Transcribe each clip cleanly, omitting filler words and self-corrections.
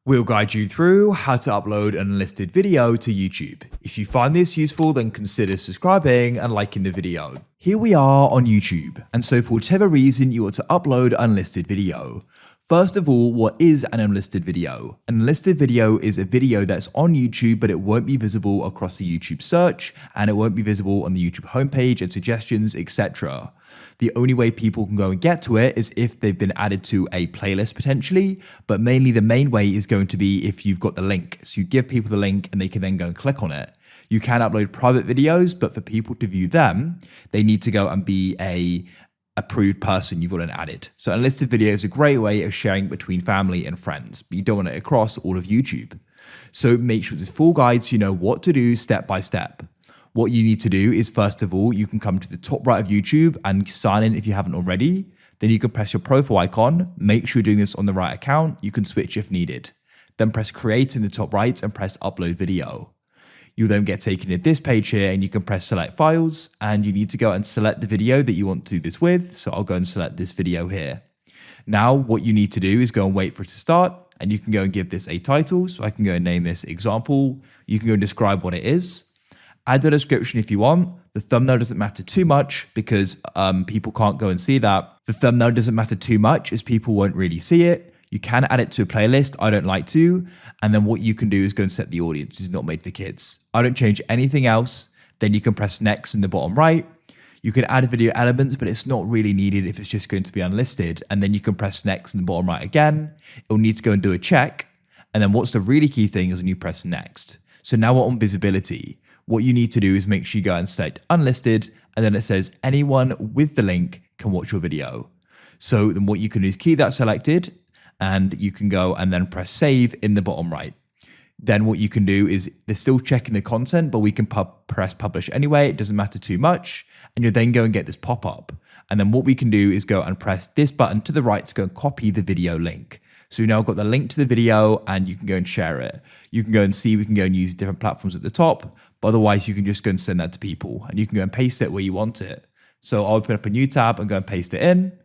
We'll guide you through how to upload an unlisted video to YouTube. If you find this useful, then consider subscribing and liking the video. Here we are on YouTube, and so for whatever reason you want to upload an unlisted video. First of all, what is an unlisted video? An unlisted video is a video that's on YouTube, but it won't be visible across the YouTube search, and it won't be visible on the YouTube homepage and suggestions, etc. The only way people can go and get to it is if they've been added to a playlist potentially, but mainly the main way is going to be if you've got the link. So you give people the link and they can then go and click on it. You can upload private videos, but for people to view them, they need to go and be a approved person you've got added. So unlisted video is a great way of sharing between family and friends, but you don't want it across all of YouTube. So make sure there's full guides so you know what to do step by step. What you need to do is, first of all, you can come to the top right of YouTube and sign in if you haven't already. Then you can press your profile icon, make sure you're doing this on the right account. You can switch if needed. Then press create in the top right and press upload video. You'll then get taken to this page here and you can press select files, and you need to go and select the video that you want to do this with. So I'll go and select this video here. Now what you need to do is go and wait for it to start, and you can go and give this a title. So I can go and name this example. You can go and describe what it is. Add the description if you want. The thumbnail doesn't matter too much because people can't go and see that. The thumbnail doesn't matter too much as people won't really see it. You can add it to a playlist. I don't like to. And then what you can do is go and set the audience. It's not made for kids. I don't change anything else. Then you can press next in the bottom right. You can add video elements, but it's not really needed if it's just going to be unlisted. And then you can press next in the bottom right again. It'll need to go and do a check. And then what's the really key thing is when you press next. So now we're on visibility. What you need to do is make sure you go and select unlisted, and then it says anyone with the link can watch your video. So then what you can do is keep that selected, and you can go and then press save in the bottom right. Then what you can do is they're still checking the content, but we can press publish anyway. It doesn't matter too much. And you'll then go and get this pop up. And then what we can do is go and press this button to the right to go and copy the video link. So you've now got the link to the video and you can go and share it. You can go and see, we can go and use different platforms at the top, but otherwise you can just go and send that to people and you can go and paste it where you want it. So I'll open up a new tab and go and paste it in.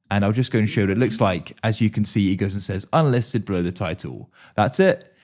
And I'll just go and show what it looks like. As you can see, it goes and says unlisted below the title. That's it.